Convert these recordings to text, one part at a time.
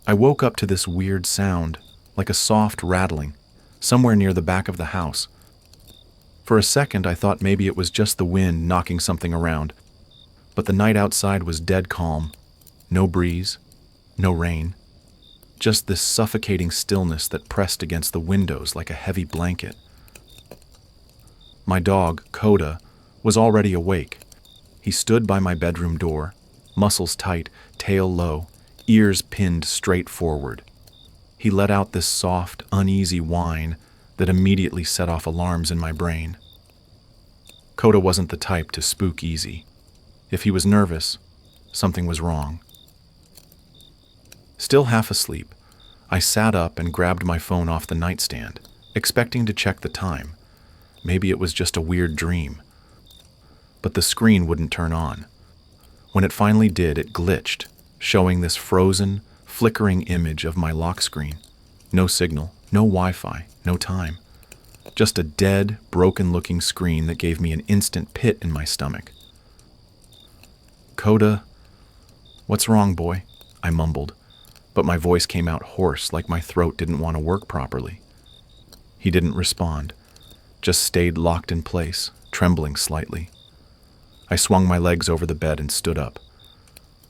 I woke up to this weird sound, like a soft rattling, somewhere near the back of the house. For a second, I thought maybe it was just the wind knocking something around, but the night outside was dead calm. No breeze, no rain, just this suffocating stillness that pressed against the windows like a heavy blanket. My dog, Coda, was already awake. He stood by my bedroom door, muscles tight, tail low, ears pinned straight forward. He let out this soft, uneasy whine that immediately set off alarms in my brain. Coda wasn't the type to spook easy. If he was nervous, something was wrong. Still half asleep, I sat up and grabbed my phone off the nightstand, expecting to check the time. Maybe it was just a weird dream. But the screen wouldn't turn on. When it finally did, it glitched, showing this frozen, flickering image of my lock screen. No signal, no Wi-Fi, no time. Just a dead, broken-looking screen that gave me an instant pit in my stomach. "Coda, what's wrong, boy?" I mumbled, but my voice came out hoarse, like my throat didn't want to work properly. He didn't respond, just stayed locked in place, trembling slightly. I swung my legs over the bed and stood up.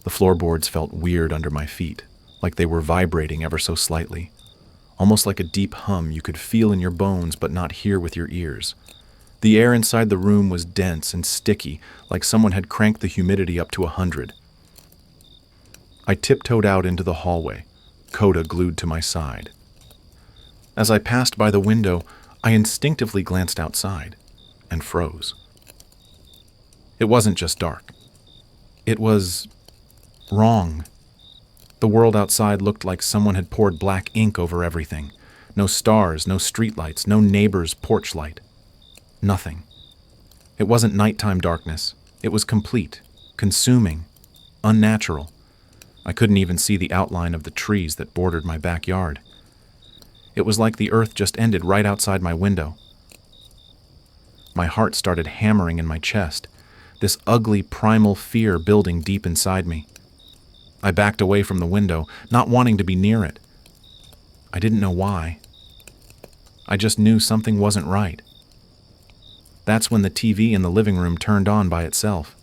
The floorboards felt weird under my feet, like they were vibrating ever so slightly, almost like a deep hum you could feel in your bones but not hear with your ears. The air inside the room was dense and sticky, like someone had cranked the humidity up to 100. I tiptoed out into the hallway, Coda glued to my side. As I passed by the window, I instinctively glanced outside and froze. It wasn't just dark. It was wrong. The world outside looked like someone had poured black ink over everything. No stars, no streetlights, no neighbor's porch light. Nothing. It wasn't nighttime darkness. It was complete, consuming, unnatural. I couldn't even see the outline of the trees that bordered my backyard. It was like the earth just ended right outside my window. My heart started hammering in my chest, this ugly primal fear building deep inside me. I backed away from the window, not wanting to be near it. I didn't know why. I just knew something wasn't right. That's when the TV in the living room turned on by itself.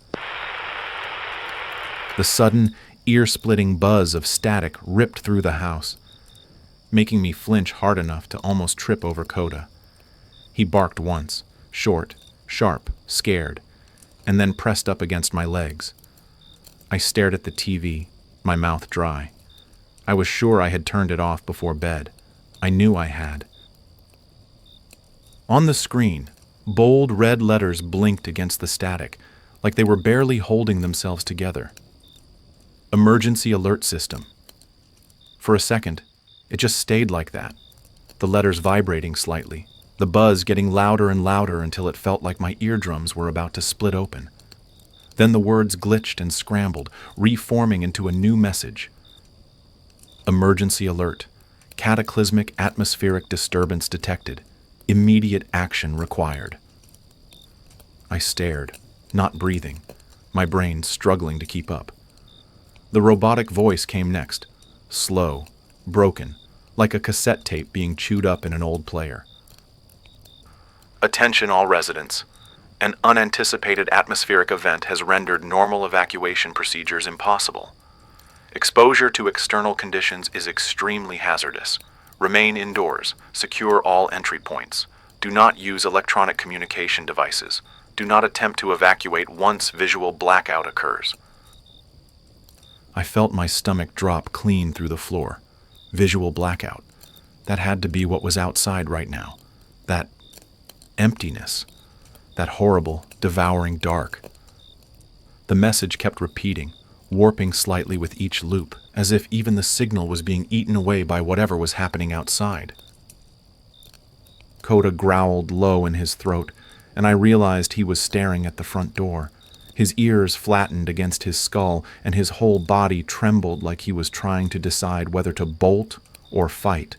The sudden, ear-splitting buzz of static ripped through the house, making me flinch hard enough to almost trip over Coda. He barked once, short, sharp, scared, and then pressed up against my legs. I stared at the TV, my mouth dry. I was sure I had turned it off before bed. I knew I had. On the screen, bold red letters blinked against the static, like they were barely holding themselves together. Emergency alert system. For a second, it just stayed like that, the letters vibrating slightly, the buzz getting louder and louder until it felt like my eardrums were about to split open. Then the words glitched and scrambled, reforming into a new message. Emergency alert. Cataclysmic atmospheric disturbance detected. Immediate action required. I stared, not breathing, my brain struggling to keep up. The robotic voice came next, slow, broken, like a cassette tape being chewed up in an old player. Attention all residents. An unanticipated atmospheric event has rendered normal evacuation procedures impossible. Exposure to external conditions is extremely hazardous. Remain indoors. Secure all entry points. Do not use electronic communication devices. Do not attempt to evacuate once visual blackout occurs. I felt my stomach drop clean through the floor. Visual blackout. That had to be what was outside right now. That emptiness. That horrible, devouring dark. The message kept repeating, warping slightly with each loop, as if even the signal was being eaten away by whatever was happening outside. Coda growled low in his throat, and I realized he was staring at the front door. His ears flattened against his skull, and his whole body trembled like he was trying to decide whether to bolt or fight.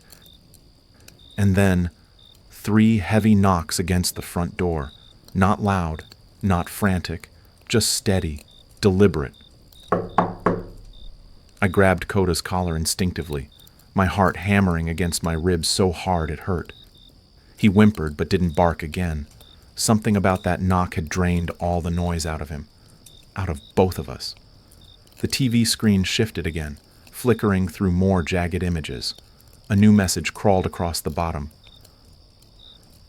And then, 3 heavy knocks against the front door. Not loud, not frantic, just steady, deliberate. I grabbed Coda's collar instinctively, my heart hammering against my ribs so hard it hurt. He whimpered but didn't bark again. Something about that knock had drained all the noise out of him, out of both of us. The TV screen shifted again, flickering through more jagged images. A new message crawled across the bottom.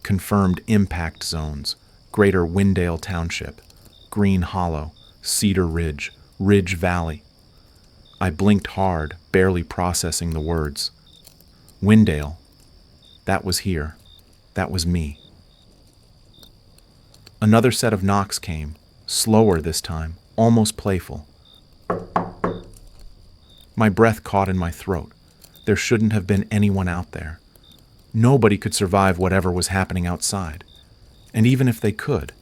Confirmed impact zones: Greater Windale Township, Green Hollow, Cedar Ridge, Ridge Valley. I blinked hard, barely processing the words. Windale. That was here. That was me. Another set of knocks came, slower this time, almost playful. My breath caught in my throat. There shouldn't have been anyone out there. Nobody could survive whatever was happening outside. And even if they could,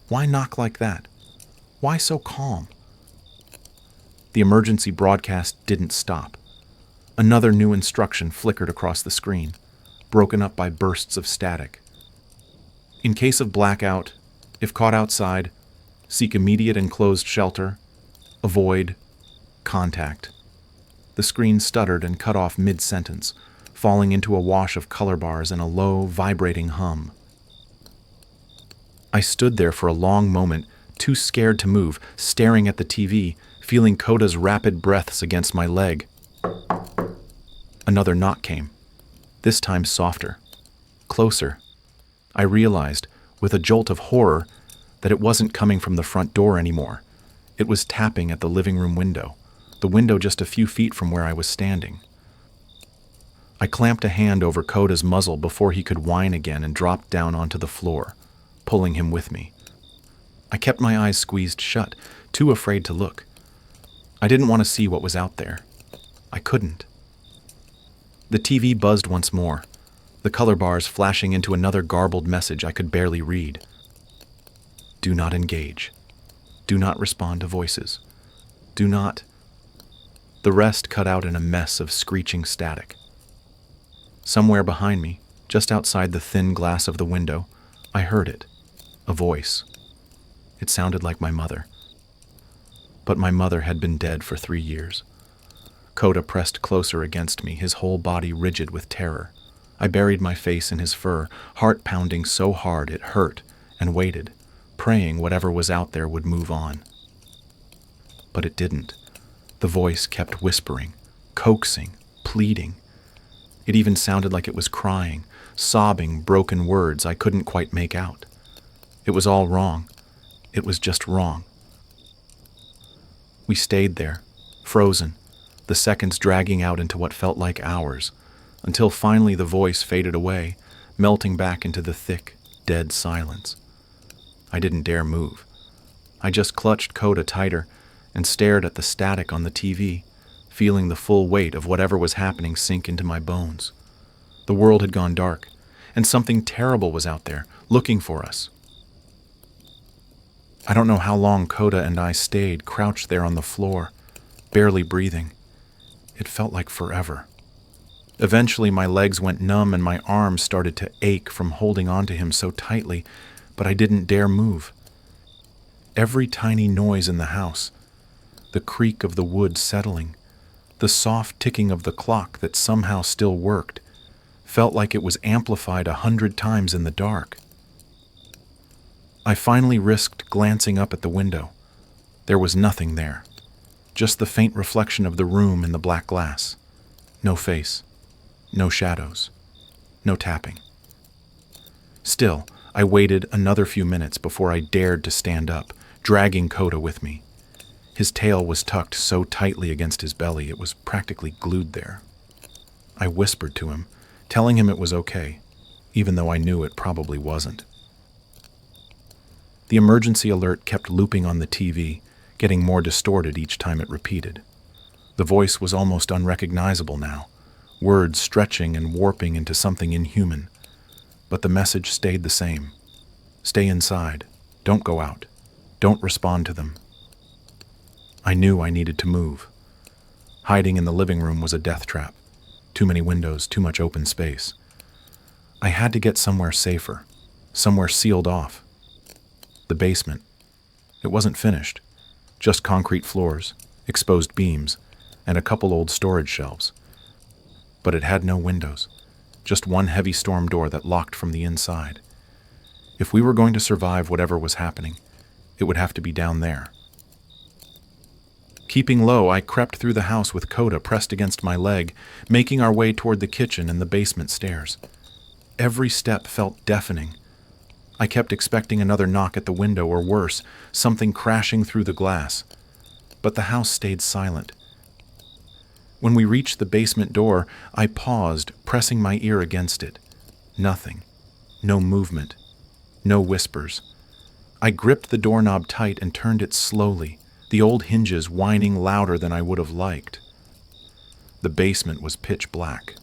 why knock like that? Why so calm? The emergency broadcast didn't stop. Another new instruction flickered across the screen, broken up by bursts of static. In case of blackout, if caught outside, seek immediate enclosed shelter, avoid contact. The screen stuttered and cut off mid-sentence, falling into a wash of color bars and a low, vibrating hum. I stood there for a long moment, too scared to move, staring at the TV, feeling Coda's rapid breaths against my leg. Another knock came, this time softer, closer. I realized, with a jolt of horror, that it wasn't coming from the front door anymore. It was tapping at the living room window, the window just a few feet from where I was standing. I clamped a hand over Coda's muzzle before he could whine again and dropped down onto the floor, pulling him with me. I kept my eyes squeezed shut, too afraid to look. I didn't want to see what was out there. I couldn't. The TV buzzed once more, the color bars flashing into another garbled message I could barely read. Do not engage. Do not respond to voices. Do not... The rest cut out in a mess of screeching static. Somewhere behind me, just outside the thin glass of the window, I heard it. A voice. It sounded like my mother. But my mother had been dead for 3 years. Coda pressed closer against me, his whole body rigid with terror. I buried my face in his fur, heart pounding so hard it hurt, and waited, praying whatever was out there would move on. But it didn't. The voice kept whispering, coaxing, pleading. It even sounded like it was crying, sobbing broken words I couldn't quite make out. It was all wrong. It was just wrong. We stayed there, frozen, the seconds dragging out into what felt like hours, until finally the voice faded away, melting back into the thick, dead silence. I didn't dare move. I just clutched Coda tighter and stared at the static on the TV, feeling the full weight of whatever was happening sink into my bones. The world had gone dark, and something terrible was out there, looking for us. I don't know how long Coda and I stayed crouched there on the floor, barely breathing. It felt like forever. Eventually my legs went numb and my arms started to ache from holding onto him so tightly, but I didn't dare move. Every tiny noise in the house, the creak of the wood settling, the soft ticking of the clock that somehow still worked, felt like it was amplified 100 times in the dark. I finally risked glancing up at the window. There was nothing there, just the faint reflection of the room in the black glass. No face, no shadows, no tapping. Still, I waited another few minutes before I dared to stand up, dragging Coda with me. His tail was tucked so tightly against his belly it was practically glued there. I whispered to him, telling him it was okay, even though I knew it probably wasn't. The emergency alert kept looping on the TV, getting more distorted each time it repeated. The voice was almost unrecognizable now, words stretching and warping into something inhuman. But the message stayed the same. Stay inside. Don't go out. Don't respond to them. I knew I needed to move. Hiding in the living room was a death trap. Too many windows, too much open space. I had to get somewhere safer, somewhere sealed off. The basement. It wasn't finished. Just concrete floors, exposed beams, and a couple old storage shelves. But it had no windows, just one heavy storm door that locked from the inside. If we were going to survive whatever was happening, it would have to be down there. Keeping low, I crept through the house with Coda pressed against my leg, making our way toward the kitchen and the basement stairs. Every step felt deafening. I kept expecting another knock at the window or worse, something crashing through the glass. But the house stayed silent. When we reached the basement door, I paused, pressing my ear against it. Nothing. No movement. No whispers. I gripped the doorknob tight and turned it slowly, the old hinges whining louder than I would have liked. The basement was pitch black.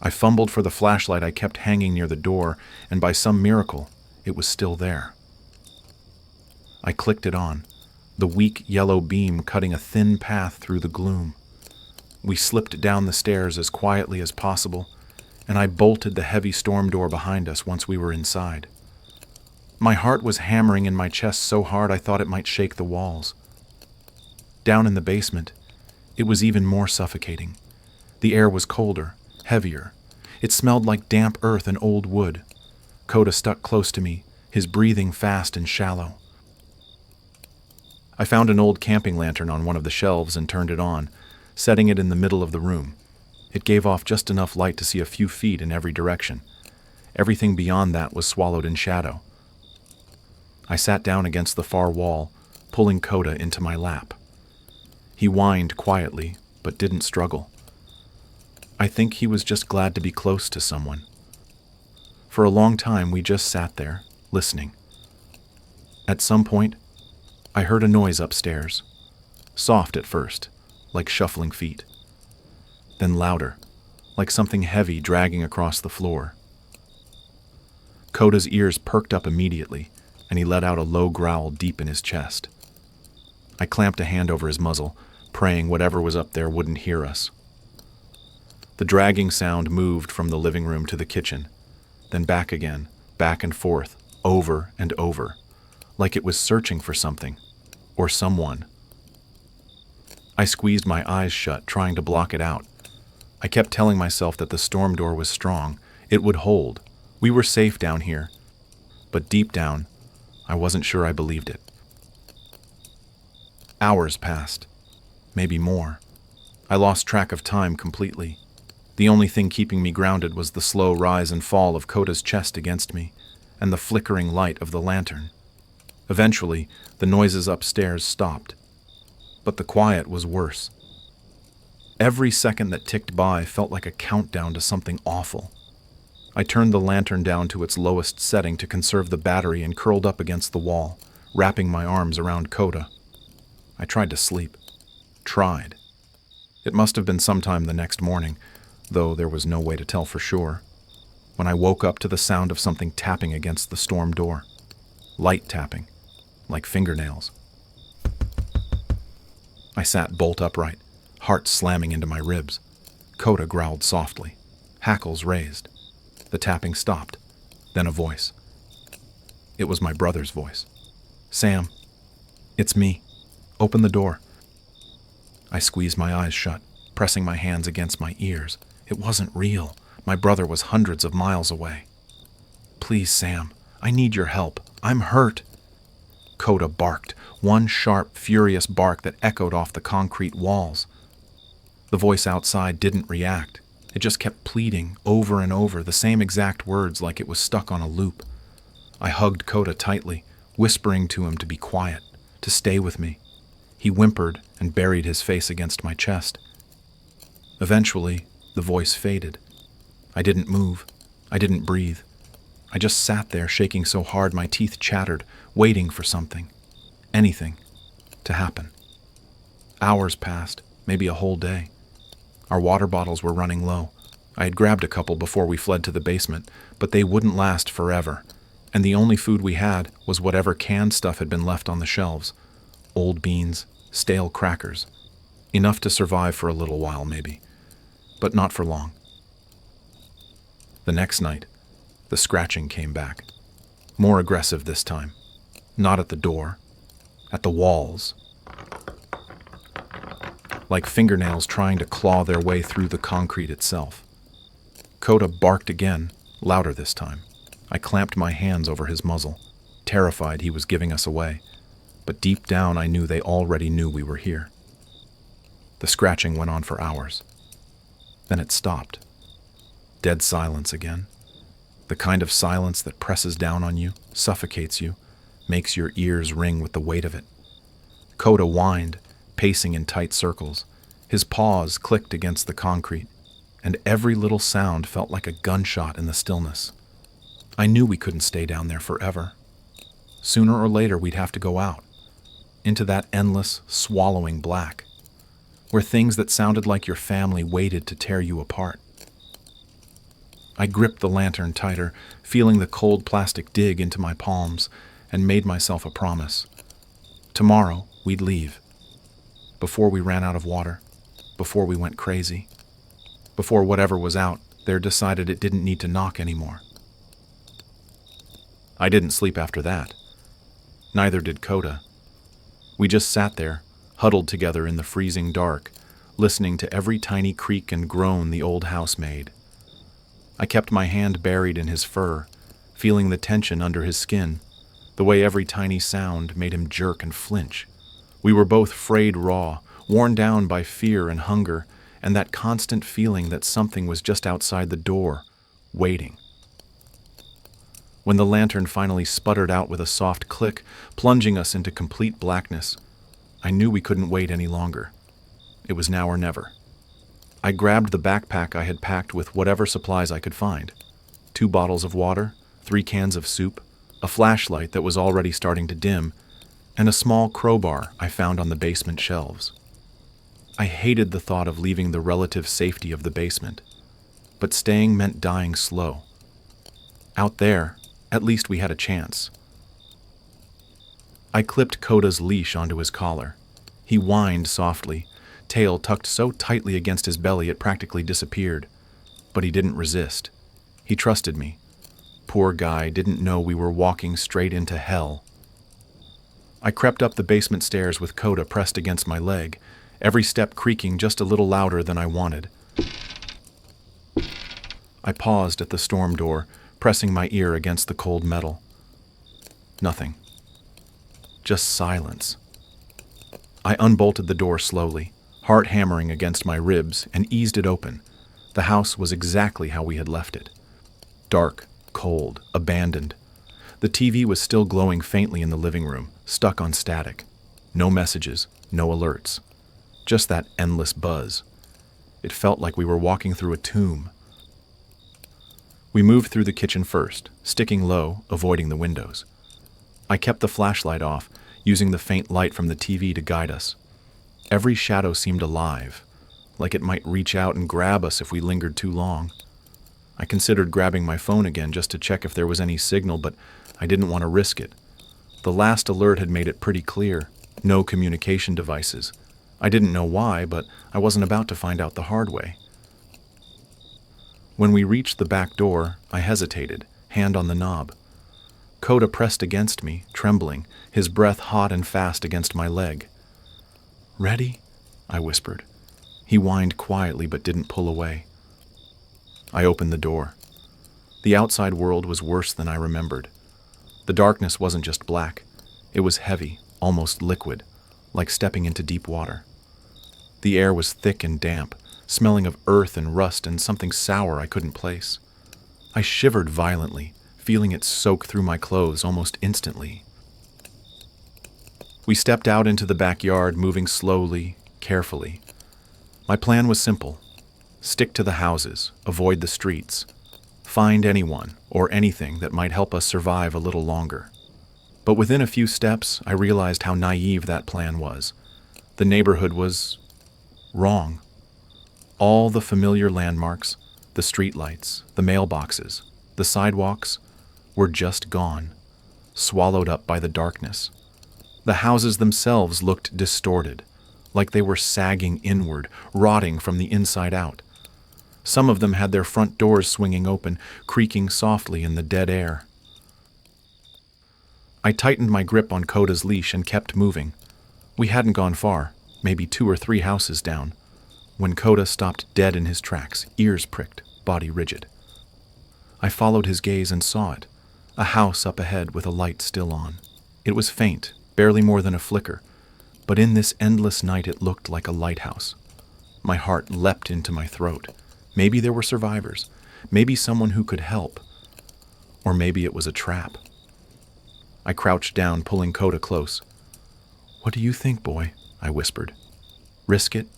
I fumbled for the flashlight I kept hanging near the door, and by some miracle, it was still there. I clicked it on, the weak yellow beam cutting a thin path through the gloom. We slipped down the stairs as quietly as possible, and I bolted the heavy storm door behind us once we were inside. My heart was hammering in my chest so hard I thought it might shake the walls. Down in the basement, it was even more suffocating. The air was colder, heavier. It smelled like damp earth and old wood. Coda stuck close to me, his breathing fast and shallow. I found an old camping lantern on one of the shelves and turned it on, setting it in the middle of the room. It gave off just enough light to see a few feet in every direction. Everything beyond that was swallowed in shadow. I sat down against the far wall, pulling Coda into my lap. He whined quietly, but didn't struggle. I think he was just glad to be close to someone. For a long time, we just sat there, listening. At some point, I heard a noise upstairs. Soft at first, like shuffling feet. Then louder, like something heavy dragging across the floor. Coda's ears perked up immediately, and he let out a low growl deep in his chest. I clamped a hand over his muzzle, praying whatever was up there wouldn't hear us. The dragging sound moved from the living room to the kitchen, then back again, back and forth, over and over, like it was searching for something, or someone. I squeezed my eyes shut, trying to block it out. I kept telling myself that the storm door was strong, it would hold. We were safe down here. But deep down, I wasn't sure I believed it. Hours passed, maybe more. I lost track of time completely. The only thing keeping me grounded was the slow rise and fall of Coda's chest against me, and the flickering light of the lantern. Eventually, the noises upstairs stopped. But the quiet was worse. Every second that ticked by felt like a countdown to something awful. I turned the lantern down to its lowest setting to conserve the battery and curled up against the wall, wrapping my arms around Coda. I tried to sleep. Tried. It must have been sometime the next morning, though there was no way to tell for sure, when I woke up to the sound of something tapping against the storm door. Light tapping, like fingernails. I sat bolt upright, heart slamming into my ribs. Coda growled softly, hackles raised. The tapping stopped, then a voice. It was my brother's voice. "Sam, it's me. Open the door." I squeezed my eyes shut, pressing my hands against my ears. It wasn't real. My brother was hundreds of miles away. "Please, Sam, I need your help. I'm hurt." Coda barked, one sharp, furious bark that echoed off the concrete walls. The voice outside didn't react. It just kept pleading over and over, the same exact words like it was stuck on a loop. I hugged Coda tightly, whispering to him to be quiet, to stay with me. He whimpered and buried his face against my chest. Eventually, the voice faded. I didn't move. I didn't breathe. I just sat there shaking so hard my teeth chattered, waiting for something, anything, to happen. Hours passed, maybe a whole day. Our water bottles were running low. I had grabbed a couple before we fled to the basement, but they wouldn't last forever, and the only food we had was whatever canned stuff had been left on the shelves. Old beans, stale crackers. Enough to survive for a little while, maybe, but not for long. The next night, the scratching came back. More aggressive this time. Not at the door, at the walls. like fingernails trying to claw their way through the concrete itself. Coda barked again, louder this time. I clamped my hands over his muzzle, terrified he was giving us away, but deep down I knew they already knew we were here. The scratching went on for hours. Then it stopped. Dead silence again. The kind of silence that presses down on you, suffocates you, makes your ears ring with the weight of it. Coda whined, pacing in tight circles. His paws clicked against the concrete, and every little sound felt like a gunshot in the stillness. I knew we couldn't stay down there forever. Sooner or later we'd have to go out, into that endless, swallowing black, where things that sounded like your family waited to tear you apart. I gripped the lantern tighter, feeling the cold plastic dig into my palms, and made myself a promise. Tomorrow, we'd leave. Before we ran out of water, before we went crazy, before whatever was out there decided it didn't need to knock anymore. I didn't sleep after that. Neither did Coda. We just sat there, huddled together in the freezing dark, listening to every tiny creak and groan the old house made. I kept my hand buried in his fur, feeling the tension under his skin, the way every tiny sound made him jerk and flinch. We were both frayed raw, worn down by fear and hunger, and that constant feeling that something was just outside the door, waiting. When the lantern finally sputtered out with a soft click, plunging us into complete blackness, I knew we couldn't wait any longer. It was now or never. I grabbed the backpack I had packed with whatever supplies I could find. 2 bottles of water, 3 cans of soup, a flashlight that was already starting to dim, and a small crowbar I found on the basement shelves. I hated the thought of leaving the relative safety of the basement, but staying meant dying slow. Out there, at least we had a chance. I clipped Coda's leash onto his collar. He whined softly, tail tucked so tightly against his belly it practically disappeared. But he didn't resist. He trusted me. Poor guy didn't know we were walking straight into hell. I crept up the basement stairs with Coda pressed against my leg, every step creaking just a little louder than I wanted. I paused at the storm door, pressing my ear against the cold metal. Nothing. Just silence. I unbolted the door slowly, heart hammering against my ribs, and eased it open. The house was exactly how we had left it. Dark, cold, abandoned. The TV was still glowing faintly in the living room, stuck on static. No messages, no alerts. Just that endless buzz. It felt like we were walking through a tomb. We moved through the kitchen first, sticking low, avoiding the windows. I kept the flashlight off, using the faint light from the TV to guide us. Every shadow seemed alive, like it might reach out and grab us if we lingered too long. I considered grabbing my phone again just to check if there was any signal, but I didn't want to risk it. The last alert had made it pretty clear. No communication devices. I didn't know why, but I wasn't about to find out the hard way. When we reached the back door, I hesitated, hand on the knob. Coda pressed against me, trembling, his breath hot and fast against my leg. "Ready?" I whispered. He whined quietly but didn't pull away. I opened the door. The outside world was worse than I remembered. The darkness wasn't just black. It was heavy, almost liquid, like stepping into deep water. The air was thick and damp, smelling of earth and rust and something sour I couldn't place. I shivered violently, feeling it soak through my clothes almost instantly. We stepped out into the backyard, moving slowly, carefully. My plan was simple. Stick to the houses, avoid the streets. Find anyone or anything that might help us survive a little longer. But within a few steps, I realized how naive that plan was. The neighborhood was wrong. All the familiar landmarks, the streetlights, the mailboxes, the sidewalks, were just gone, swallowed up by the darkness. The houses themselves looked distorted, like they were sagging inward, rotting from the inside out. Some of them had their front doors swinging open, creaking softly in the dead air. I tightened my grip on Coda's leash and kept moving. We hadn't gone far, maybe 2 or 3 houses down, when Coda stopped dead in his tracks, ears pricked, body rigid. I followed his gaze and saw it, a house up ahead with a light still on. It was faint, barely more than a flicker, but in this endless night it looked like a lighthouse. My heart leapt into my throat. Maybe there were survivors, maybe someone who could help, or maybe it was a trap. I crouched down, pulling Coda close. "What do you think, boy?" I whispered. "Risk it?"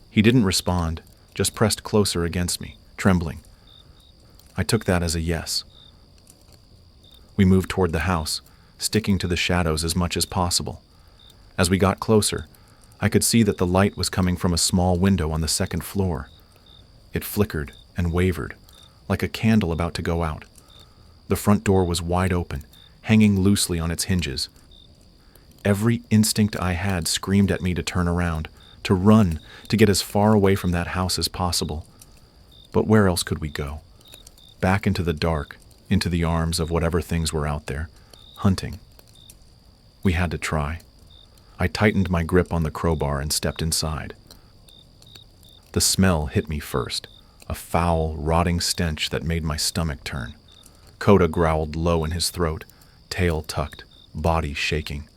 He didn't respond, just pressed closer against me, trembling. I took that as a yes. We moved toward the house, sticking to the shadows as much as possible. As we got closer, I could see that the light was coming from a small window on the second floor. It flickered and wavered, like a candle about to go out. The front door was wide open, hanging loosely on its hinges. Every instinct I had screamed at me to turn around, to run, to get as far away from that house as possible. But where else could we go? Back into the dark, into the arms of whatever things were out there, hunting. We had to try. I tightened my grip on the crowbar and stepped inside. The smell hit me first, a foul, rotting stench that made my stomach turn. Coda growled low in his throat, tail tucked, body shaking.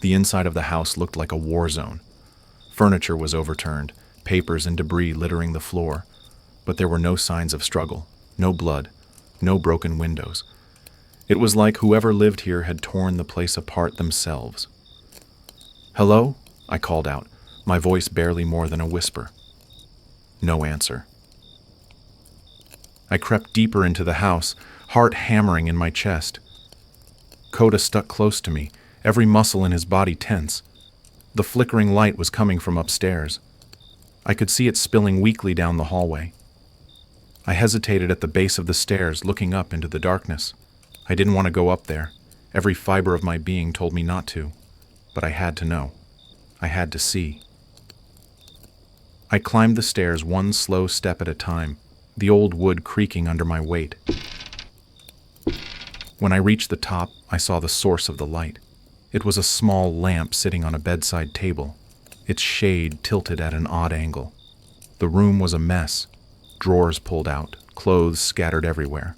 The inside of the house looked like a war zone. Furniture was overturned, papers and debris littering the floor, but there were no signs of struggle, no blood, no broken windows. It was like whoever lived here had torn the place apart themselves. "Hello?" I called out, my voice barely more than a whisper. No answer. I crept deeper into the house, heart hammering in my chest. Coda stuck close to me, every muscle in his body tense. The flickering light was coming from upstairs. I could see it spilling weakly down the hallway. I hesitated at the base of the stairs, looking up into the darkness. I didn't want to go up there. Every fiber of my being told me not to. But I had to know. I had to see. I climbed the stairs one slow step at a time, the old wood creaking under my weight. When I reached the top, I saw the source of the light. It was a small lamp sitting on a bedside table, its shade tilted at an odd angle. The room was a mess, drawers pulled out, clothes scattered everywhere.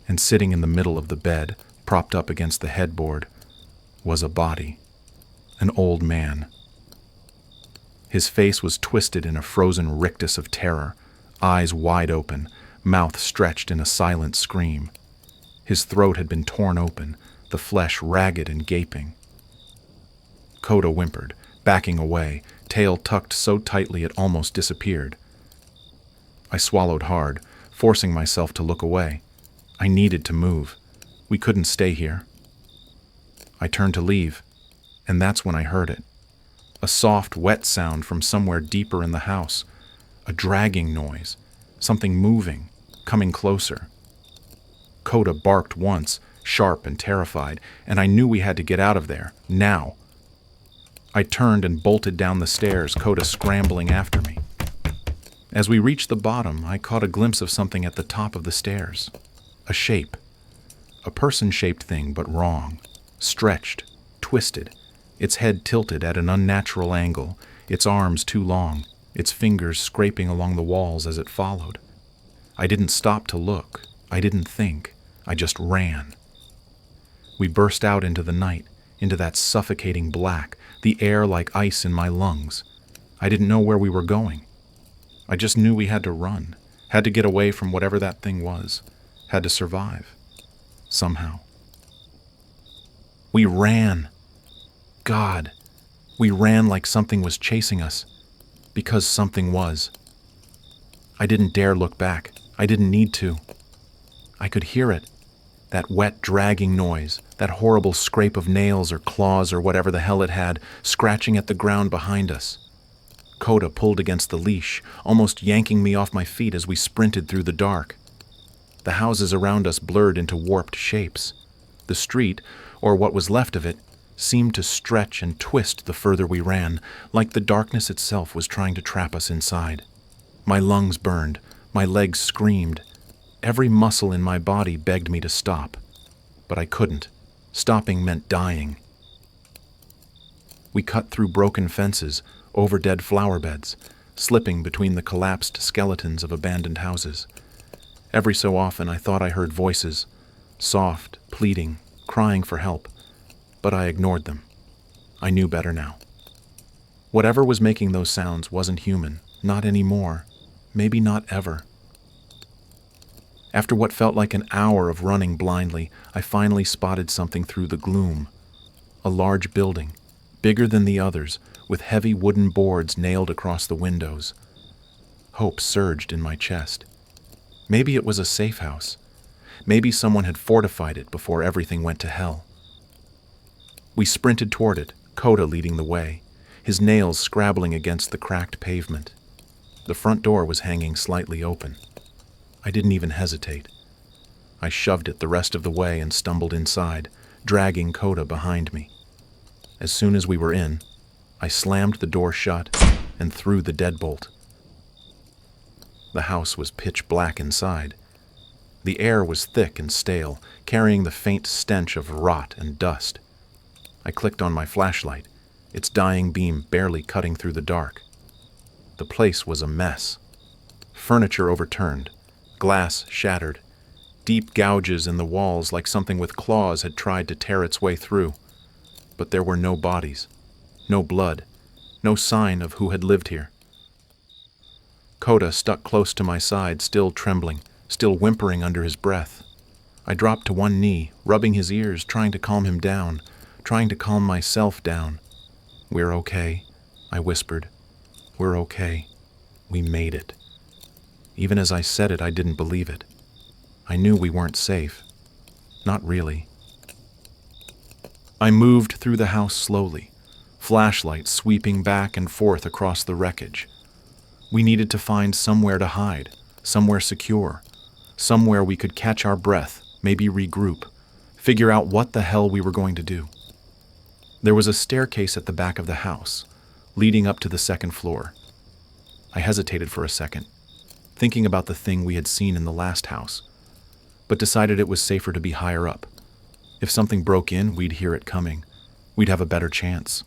And sitting in the middle of the bed, propped up against the headboard, was a body, an old man. His face was twisted in a frozen rictus of terror, eyes wide open, mouth stretched in a silent scream. His throat had been torn open, the flesh ragged and gaping. Coda whimpered, backing away, tail tucked so tightly it almost disappeared. I swallowed hard, forcing myself to look away. I needed to move. We couldn't stay here. I turned to leave, and that's when I heard it. A soft, wet sound from somewhere deeper in the house. A dragging noise. Something moving, coming closer. Coda barked once, sharp and terrified, and I knew we had to get out of there, now. I turned and bolted down the stairs, Coda scrambling after me. As we reached the bottom, I caught a glimpse of something at the top of the stairs. A shape. A person-shaped thing, but wrong. Stretched, twisted, its head tilted at an unnatural angle, its arms too long, its fingers scraping along the walls as it followed. I didn't stop to look. I didn't think. I just ran. We burst out into the night, into that suffocating black, the air like ice in my lungs. I didn't know where we were going. I just knew we had to run, had to get away from whatever that thing was, had to survive. Somehow. We ran. God, we ran like something was chasing us, because something was. I didn't dare look back. I didn't need to. I could hear it, that wet, dragging noise, that horrible scrape of nails or claws or whatever the hell it had, scratching at the ground behind us. Coda pulled against the leash, almost yanking me off my feet as we sprinted through the dark. The houses around us blurred into warped shapes. The street, or what was left of it, seemed to stretch and twist the further we ran, like the darkness itself was trying to trap us inside. My lungs burned, my legs screamed. Every muscle in my body begged me to stop, but I couldn't. Stopping meant dying. We cut through broken fences, over dead flower beds, slipping between the collapsed skeletons of abandoned houses. Every so often I thought I heard voices, soft, pleading, crying for help, but I ignored them. I knew better now. Whatever was making those sounds wasn't human, not anymore, maybe not ever. After what felt like an hour of running blindly, I finally spotted something through the gloom. A large building, bigger than the others, with heavy wooden boards nailed across the windows. Hope surged in my chest. Maybe it was a safe house. Maybe someone had fortified it before everything went to hell. We sprinted toward it, Coda leading the way, his nails scrabbling against the cracked pavement. The front door was hanging slightly open. I didn't even hesitate. I shoved it the rest of the way and stumbled inside, dragging Coda behind me. As soon as we were in, I slammed the door shut and threw the deadbolt. The house was pitch black inside. The air was thick and stale, carrying the faint stench of rot and dust. I clicked on my flashlight, its dying beam barely cutting through the dark. The place was a mess. Furniture overturned, glass shattered, deep gouges in the walls like something with claws had tried to tear its way through. But there were no bodies, no blood, no sign of who had lived here. Coda stuck close to my side, still trembling, still whimpering under his breath. I dropped to one knee, rubbing his ears, trying to calm him down, trying to calm myself down. "We're okay," I whispered. "We're okay. We made it." Even as I said it, I didn't believe it. I knew we weren't safe. Not really. I moved through the house slowly, flashlight sweeping back and forth across the wreckage. We needed to find somewhere to hide, somewhere secure, somewhere we could catch our breath, maybe regroup, figure out what the hell we were going to do. There was a staircase at the back of the house, leading up to the second floor. I hesitated for a second, thinking about the thing we had seen in the last house, but decided it was safer to be higher up. If something broke in, we'd hear it coming. We'd have a better chance.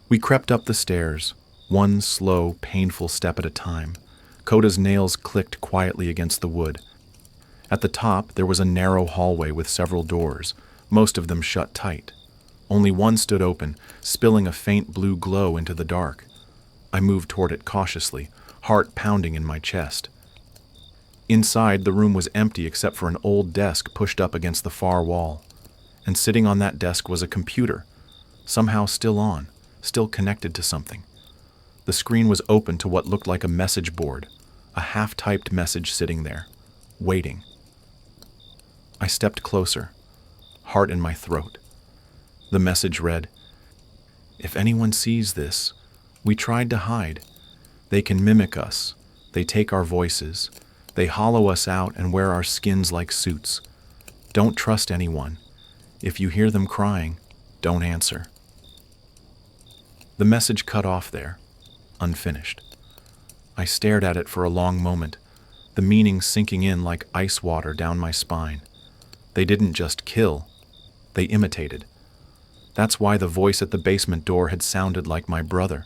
We crept up the stairs, one slow, painful step at a time. Coda's nails clicked quietly against the wood. At the top, there was a narrow hallway with several doors, most of them shut tight. Only one stood open, spilling a faint blue glow into the dark. I moved toward it cautiously, heart pounding in my chest. Inside, the room was empty except for an old desk pushed up against the far wall. And sitting on that desk was a computer, somehow still on, still connected to something. The screen was open to what looked like a message board, a half-typed message sitting there, waiting. I stepped closer, heart in my throat. The message read, "If anyone sees this, we tried to hide. They can mimic us. They take our voices. They hollow us out and wear our skins like suits. Don't trust anyone. If you hear them crying, don't answer." The message cut off there, unfinished. I stared at it for a long moment, the meaning sinking in like ice water down my spine. They didn't just kill, they imitated. That's why the voice at the basement door had sounded like my brother.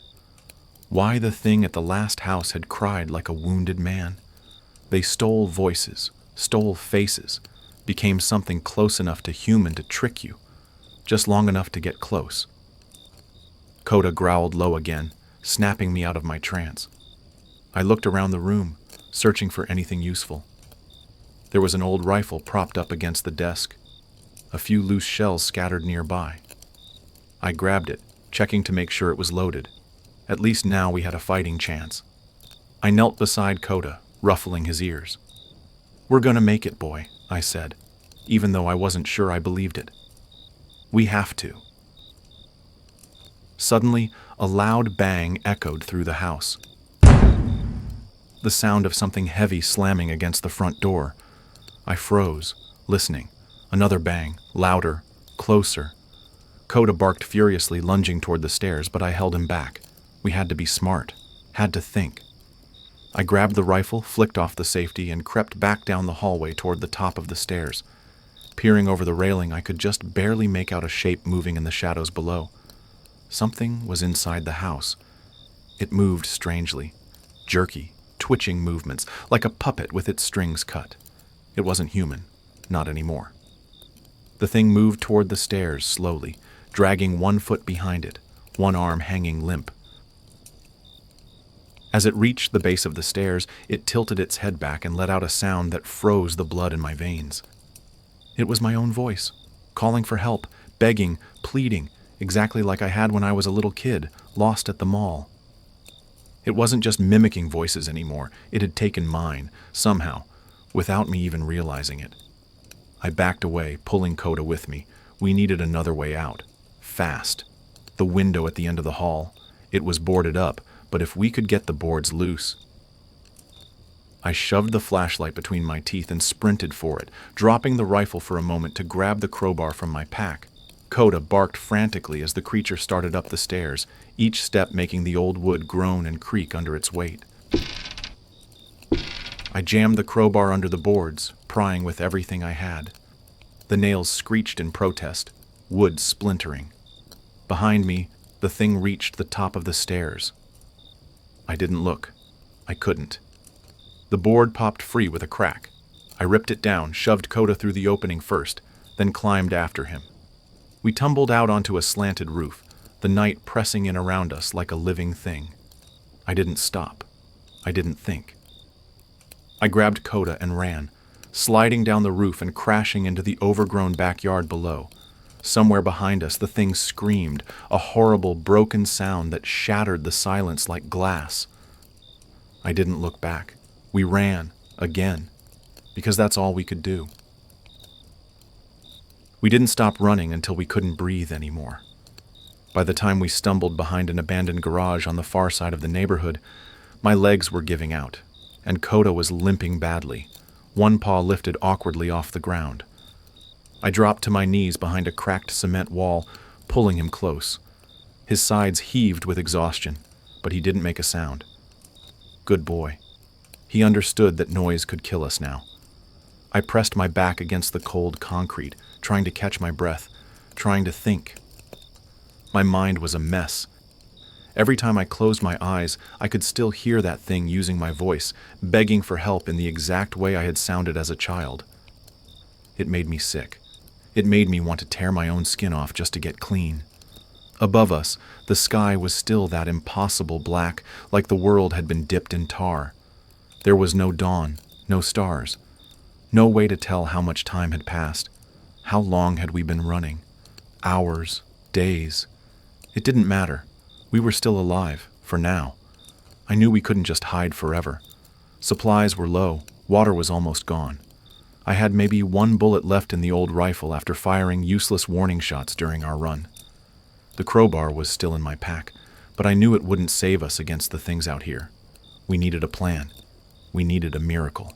Why the thing at the last house had cried like a wounded man. They stole voices, stole faces, became something close enough to human to trick you, just long enough to get close. Coda growled low again, snapping me out of my trance. I looked around the room, searching for anything useful. There was an old rifle propped up against the desk, a few loose shells scattered nearby. I grabbed it, checking to make sure it was loaded. At least now we had a fighting chance. I knelt beside Coda, ruffling his ears. "We're gonna make it, boy," I said, even though I wasn't sure I believed it. "We have to." Suddenly, a loud bang echoed through the house. The sound of something heavy slamming against the front door. I froze, listening. Another bang, louder, closer. Coda barked furiously, lunging toward the stairs, but I held him back. We had to be smart, had to think. I grabbed the rifle, flicked off the safety, and crept back down the hallway toward the top of the stairs. Peering over the railing, I could just barely make out a shape moving in the shadows below. Something was inside the house. It moved strangely, jerky, twitching movements, like a puppet with its strings cut. It wasn't human, not anymore. The thing moved toward the stairs slowly, dragging one foot behind it, one arm hanging limp. As it reached the base of the stairs, it tilted its head back and let out a sound that froze the blood in my veins. It was my own voice, calling for help, begging, pleading, exactly like I had when I was a little kid, lost at the mall. It wasn't just mimicking voices anymore, it had taken mine, somehow, without me even realizing it. I backed away, pulling Coda with me. We needed another way out. Fast. The window at the end of the hall. It was boarded up, but if we could get the boards loose. I shoved the flashlight between my teeth and sprinted for it, dropping the rifle for a moment to grab the crowbar from my pack. Coda barked frantically as the creature started up the stairs, each step making the old wood groan and creak under its weight. I jammed the crowbar under the boards, prying with everything I had. The nails screeched in protest, wood splintering. Behind me, the thing reached the top of the stairs. I didn't look. I couldn't. The board popped free with a crack. I ripped it down, shoved Coda through the opening first, then climbed after him. We tumbled out onto a slanted roof, the night pressing in around us like a living thing. I didn't stop. I didn't think. I grabbed Coda and ran, sliding down the roof and crashing into the overgrown backyard below. Somewhere behind us, the thing screamed, a horrible, broken sound that shattered the silence like glass. I didn't look back. We ran, again, because that's all we could do. We didn't stop running until we couldn't breathe anymore. By the time we stumbled behind an abandoned garage on the far side of the neighborhood, my legs were giving out, and Coda was limping badly, one paw lifted awkwardly off the ground. I dropped to my knees behind a cracked cement wall, pulling him close. His sides heaved with exhaustion, but he didn't make a sound. Good boy. He understood that noise could kill us now. I pressed my back against the cold concrete, trying to catch my breath, trying to think. My mind was a mess. Every time I closed my eyes, I could still hear that thing using my voice, begging for help in the exact way I had sounded as a child. It made me sick. It made me want to tear my own skin off just to get clean. Above us, the sky was still that impossible black, like the world had been dipped in tar. There was no dawn, no stars. No way to tell how much time had passed. How long had we been running? Hours, days. It didn't matter. We were still alive, for now. I knew we couldn't just hide forever. Supplies were low, water was almost gone. I had maybe one bullet left in the old rifle after firing useless warning shots during our run. The crowbar was still in my pack, but I knew it wouldn't save us against the things out here. We needed a plan. We needed a miracle.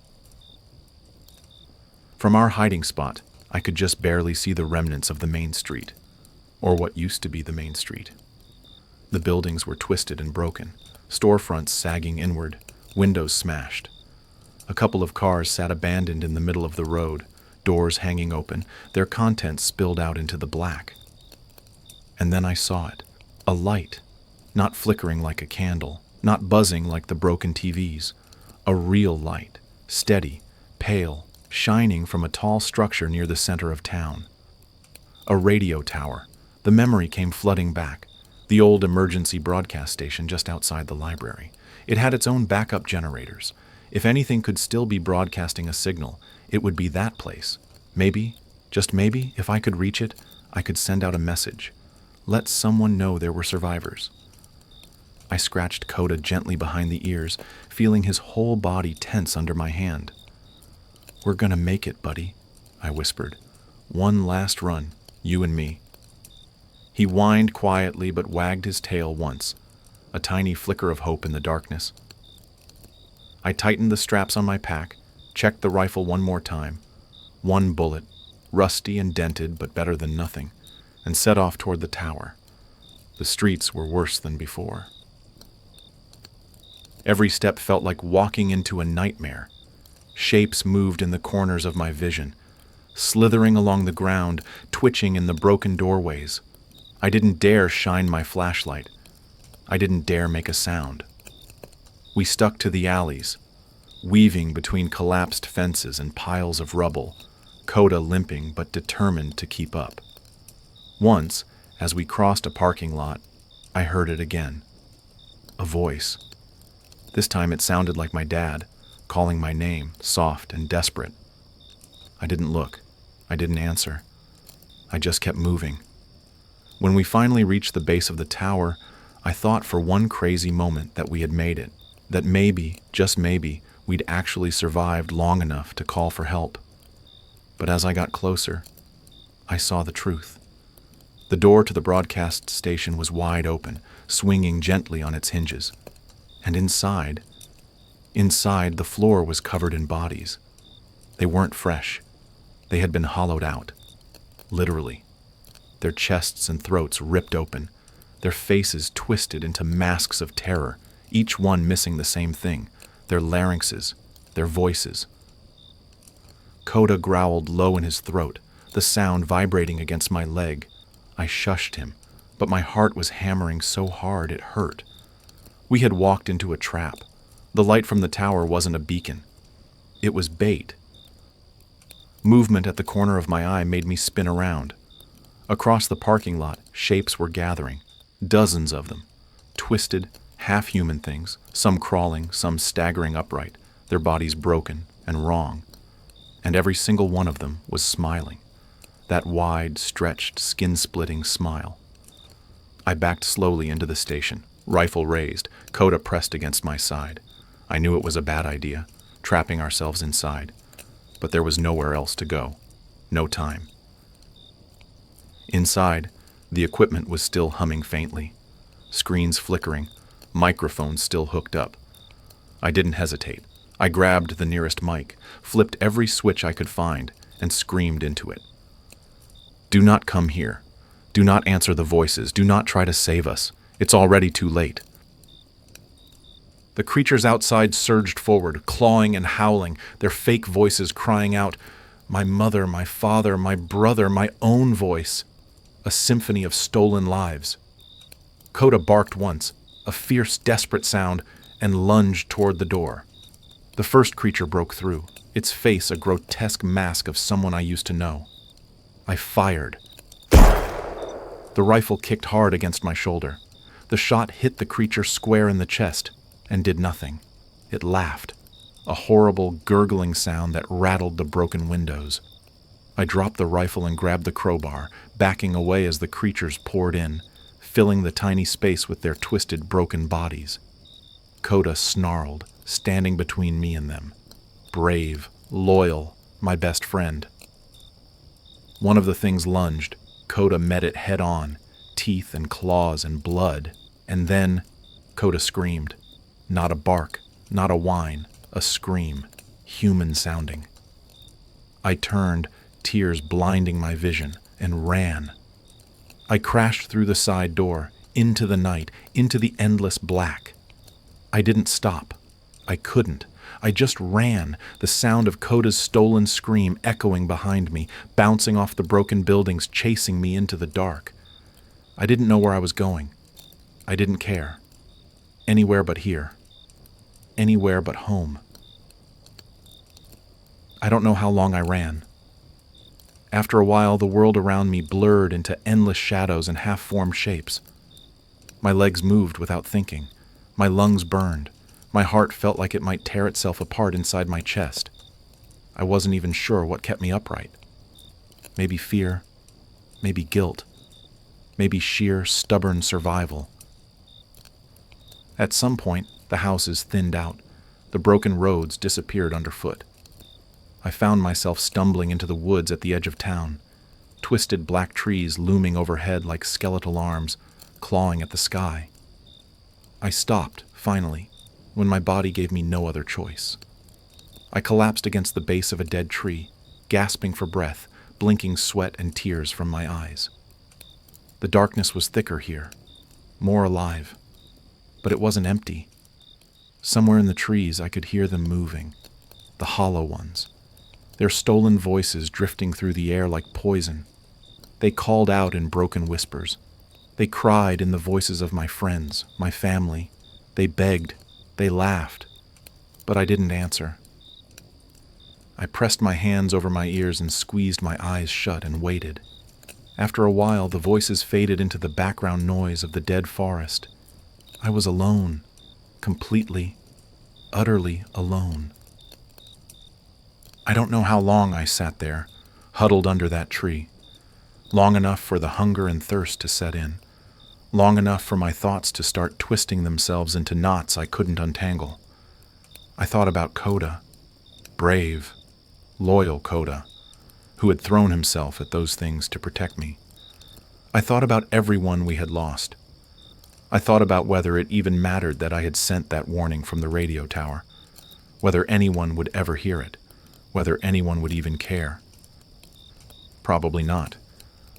From our hiding spot, I could just barely see the remnants of the main street, or what used to be the main street. The buildings were twisted and broken, storefronts sagging inward, windows smashed. A couple of cars sat abandoned in the middle of the road, doors hanging open, their contents spilled out into the black. And then I saw it, a light, not flickering like a candle, not buzzing like the broken TVs, a real light, steady, pale, shining from a tall structure near the center of town. A radio tower. The memory came flooding back. The old emergency broadcast station just outside the library. It had its own backup generators. If anything could still be broadcasting a signal, it would be that place. Maybe, just maybe, if I could reach it, I could send out a message. Let someone know there were survivors. I scratched Coda gently behind the ears, feeling his whole body tense under my hand. "We're gonna make it, buddy," I whispered. "One last run, you and me." He whined quietly but wagged his tail once, a tiny flicker of hope in the darkness. I tightened the straps on my pack, checked the rifle one more time. One bullet, rusty and dented but better than nothing, and set off toward the tower. The streets were worse than before. Every step felt like walking into a nightmare. Shapes moved in the corners of my vision, slithering along the ground, twitching in the broken doorways. I didn't dare shine my flashlight. I didn't dare make a sound. We stuck to the alleys, weaving between collapsed fences and piles of rubble, Coda limping but determined to keep up. Once, as we crossed a parking lot, I heard it again. A voice. This time it sounded like my dad, calling my name, soft and desperate. I didn't look. I didn't answer. I just kept moving. When we finally reached the base of the tower, I thought for one crazy moment that we had made it, that maybe, just maybe, we'd actually survived long enough to call for help. But as I got closer, I saw the truth. The door to the broadcast station was wide open, swinging gently on its hinges. And inside, the floor was covered in bodies. They weren't fresh. They had been hollowed out. Literally. Their chests and throats ripped open, their faces twisted into masks of terror, each one missing the same thing, their larynxes, their voices. Coda growled low in his throat, the sound vibrating against my leg. I shushed him, but my heart was hammering so hard it hurt. We had walked into a trap. The light from the tower wasn't a beacon. It was bait. Movement at the corner of my eye made me spin around. Across the parking lot, shapes were gathering, dozens of them, twisted, half-human things, some crawling, some staggering upright, their bodies broken and wrong. And every single one of them was smiling, that wide, stretched, skin-splitting smile. I backed slowly into the station, rifle raised, Coda pressed against my side. I knew it was a bad idea, trapping ourselves inside, but there was nowhere else to go, no time. Inside, the equipment was still humming faintly, screens flickering, microphones still hooked up. I didn't hesitate. I grabbed the nearest mic, flipped every switch I could find, and screamed into it. Do not come here. Do not answer the voices. Do not try to save us. It's already too late. The creatures outside surged forward, clawing and howling, their fake voices crying out, my mother, my father, my brother, my own voice. A symphony of stolen lives. Coda barked once, a fierce, desperate sound, and lunged toward the door. The first creature broke through, its face a grotesque mask of someone I used to know. I fired. The rifle kicked hard against my shoulder. The shot hit the creature square in the chest and did nothing. It laughed, a horrible, gurgling sound that rattled the broken windows. I dropped the rifle and grabbed the crowbar, backing away as the creatures poured in, filling the tiny space with their twisted, broken bodies. Coda snarled, standing between me and them. Brave, loyal, my best friend. One of the things lunged. Coda met it head on, teeth and claws and blood. And then, Coda screamed. Not a bark, not a whine, a scream, human sounding. I turned, tears blinding my vision, and ran. I crashed through the side door, into the night, into the endless black. I didn't stop. I couldn't. I just ran, the sound of Coda's stolen scream echoing behind me, bouncing off the broken buildings, chasing me into the dark. I didn't know where I was going. I didn't care. Anywhere but here. Anywhere but home. I don't know how long I ran. After a while, the world around me blurred into endless shadows and half-formed shapes. My legs moved without thinking. My lungs burned. My heart felt like it might tear itself apart inside my chest. I wasn't even sure what kept me upright. Maybe fear, maybe guilt, maybe sheer, stubborn survival. At some point, the houses thinned out. The broken roads disappeared underfoot. I found myself stumbling into the woods at the edge of town, twisted black trees looming overhead like skeletal arms, clawing at the sky. I stopped, finally, when my body gave me no other choice. I collapsed against the base of a dead tree, gasping for breath, blinking sweat and tears from my eyes. The darkness was thicker here, more alive, but it wasn't empty. Somewhere in the trees I could hear them moving, the hollow ones, their stolen voices drifting through the air like poison. They called out in broken whispers, They cried in the voices of my friends, my family. They begged, they laughed, but I didn't answer. I pressed my hands over my ears and squeezed my eyes shut and waited. After a while, the voices faded into the background noise of the dead forest. I was alone, completely, utterly alone. I don't know how long I sat there, huddled under that tree. Long enough for the hunger and thirst to set in. Long enough for my thoughts to start twisting themselves into knots I couldn't untangle. I thought about Coda, brave, loyal Coda, who had thrown himself at those things to protect me. I thought about everyone we had lost. I thought about whether it even mattered that I had sent that warning from the radio tower, whether anyone would ever hear it, whether anyone would even care. Probably not.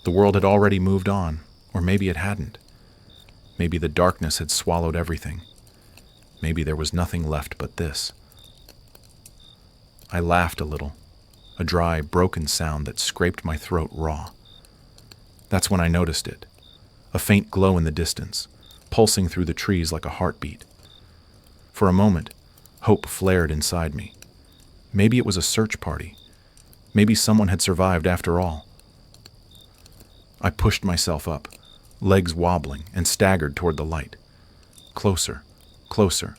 The world had already moved on, or maybe it hadn't. Maybe the darkness had swallowed everything. Maybe there was nothing left but this. I laughed a little, a dry, broken sound that scraped my throat raw. That's when I noticed it, a faint glow in the distance, pulsing through the trees like a heartbeat. For a moment, hope flared inside me. Maybe it was a search party. Maybe someone had survived after all. I pushed myself up, legs wobbling, and staggered toward the light. Closer, closer.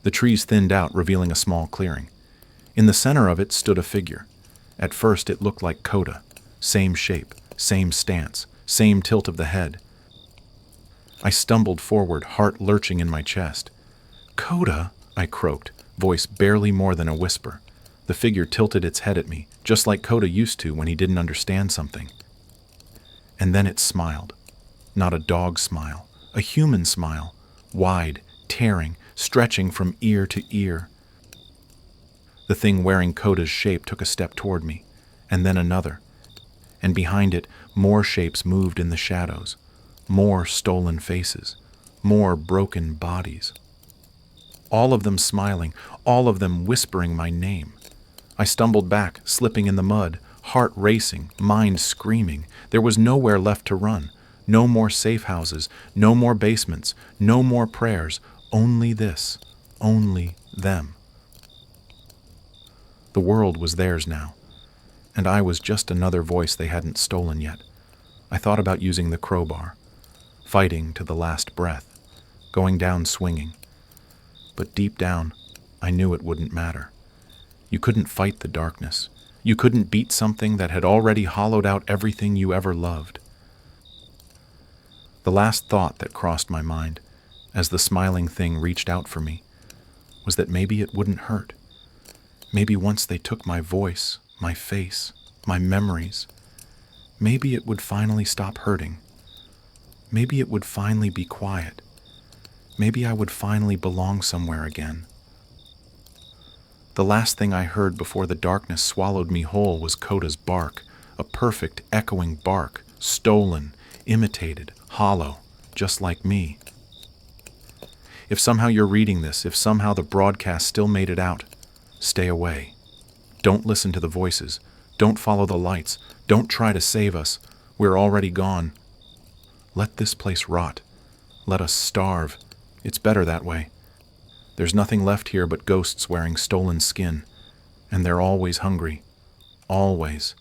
The trees thinned out, revealing a small clearing. In the center of it stood a figure. At first it looked like Coda. Same shape, same stance, same tilt of the head. I stumbled forward, heart lurching in my chest. "Coda," I croaked, voice barely more than a whisper. The figure tilted its head at me, just like Coda used to when he didn't understand something. And then it smiled. Not a dog smile, a human smile, wide, tearing, stretching from ear to ear. The thing wearing Coda's shape took a step toward me, and then another. And behind it, more shapes moved in the shadows, more stolen faces, more broken bodies. All of them smiling, all of them whispering my name. I stumbled back, slipping in the mud, heart racing, mind screaming. There was nowhere left to run. No more safe houses, no more basements, no more prayers. Only this, only them. The world was theirs now, and I was just another voice they hadn't stolen yet. I thought about using the crowbar, fighting to the last breath, going down swinging. But deep down, I knew it wouldn't matter. You couldn't fight the darkness. You couldn't beat something that had already hollowed out everything you ever loved. The last thought that crossed my mind, as the smiling thing reached out for me, was that maybe it wouldn't hurt. Maybe once they took my voice, my face, my memories, maybe it would finally stop hurting. Maybe it would finally be quiet. Maybe I would finally belong somewhere again. The last thing I heard before the darkness swallowed me whole was Coda's bark, a perfect, echoing bark, stolen, imitated, hollow, just like me. If somehow you're reading this, if somehow the broadcast still made it out, stay away. Don't listen to the voices. Don't follow the lights. Don't try to save us. We're already gone. Let this place rot. Let us starve. It's better that way. There's nothing left here but ghosts wearing stolen skin, and they're always hungry. Always.